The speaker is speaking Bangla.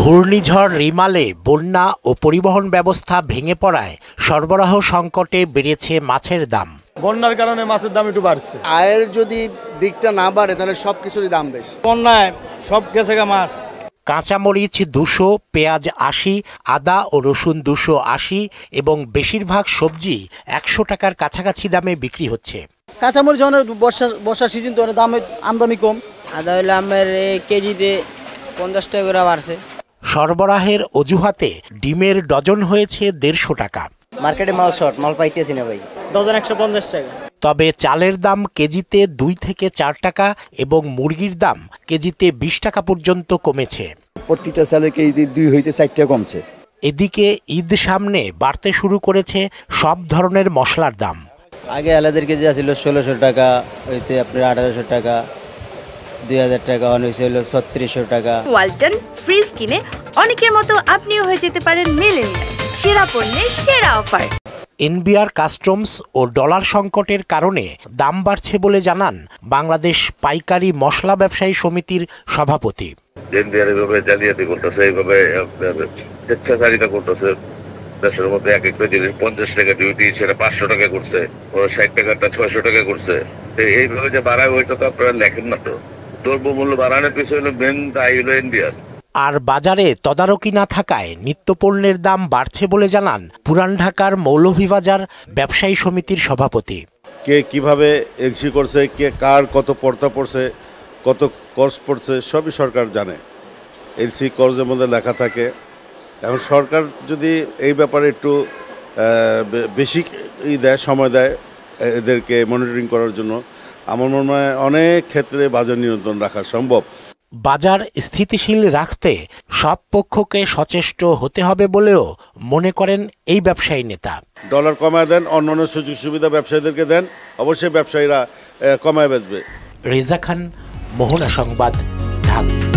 ঘূর্ণিঝড় রিমালে বন্যা ও পরিবহন ব্যবস্থা ভেঙে পড়ায় সরবরাহ সংকটে বেড়েছে মাছের দাম। বন্যার কারণে মাছের দাম একটু বাড়ছে। আয়ের যদি দিকটা না বাড়ে তাহলে সব কিছুরই দাম বেশি। বন্যায় সব গেছে মাছ। কাঁচামরিচ 200, পেঁয়াজ 80, আদা ও রসুন 280 এবং বেশিরভাগ সবজি 100 টাকার কাছাকাছি দামে বিক্রি হচ্ছে। কাঁচামরিচ বর্ষার সিজন তো দাম আমদানি কম। আদা হইলে আমার কেজিতে 50 টাকা করে বাড়ছে। সরবরাহের অজুহাতে ডিমের ডজন হয়েছে 150 টাকা। মার্কেটে মাল শর্ট, মাল পাইতেছি না ভাই। ডজন 150 টাকা। তবে চালের দাম কেজিতে 2 থেকে 4 টাকা এবং মুরগির দাম কেজিতে 20 টাকা পর্যন্ত কমেছে। প্রতিটা চালে কেজি 2 হইতে 4 টাকা কমছে। এদিকে ঈদ সামনে বাড়তে শুরু করেছে সব ধরনের মশলার দাম। আগে আলাদের কেজি ছিল 1600 টাকা, হইতে আপনার 1800 টাকা, 2000 টাকা, হয়েছে হলো 3600 টাকা। ওয়ালটন ফ্রিজ কিনে অনেকের মতো আপনিও হয়ে যেতে পারেন মিলেনিয়াল। সেরা পণ্যের সেরা অফার। এনবিআর কাস্টমস ও ডলার সংকটের কারণে দাম বাড়ছে বলে জানান বাংলাদেশ পাইকারি মশলা ব্যবসায়ী সমিতির সভাপতি। এনবিআর এইভাবে জালিয়াতি করতেছে, এইভাবে স্বেচ্ছাচারিতা করতেছে। দেশের মধ্যে এক একটা জিনিস 50 টাকা ডিউটি, সেটা 500 টাকা করছে, 60 টাকাটা 600 টাকা করছে। এইভাবে যে বাড়ায় ওইটা তো আপনারা লেখেন না। তো দ্রব্যমূল্য বাড়ানোর পিছনে মেন দায়ী হলো এনবিআর। আর বাজারে তদারকি না থাকায় নিত্যপণ্যের দাম বাড়ছে বলে জানান পুরান ঢাকার মৌলভীবাজার ব্যবসায়ী সমিতির সভাপতি। কে কিভাবে এলসি করছে, কে কার কত পর্তা পড়ছে, কত কর্স পড়ছে, সবই সরকার জানে। এলসি কর্জের মধ্যে লেখা থাকে। এখন সরকার যদি এই ব্যাপারে একটু বেশি সময় দেয় এদেরকে মনিটরিং করার জন্য, আমার মনে হয় অনেক ক্ষেত্রে বাজার নিয়ন্ত্রণ রাখা সম্ভব। বাজার স্থিতিশীল রাখতে সব পক্ষকে সচেষ্ট হতে হবে বলেও মনে করেন এই ব্যবসায়ী নেতা। ডলার কমায় দেন, অন্যান্য সুযোগ সুবিধা ব্যবসায়ীদেরকে দেন, অবশ্যই ব্যবসায়ীরা কমায় বেচবে। রেজা খান, মোহনা সংবাদ, ঢাকা।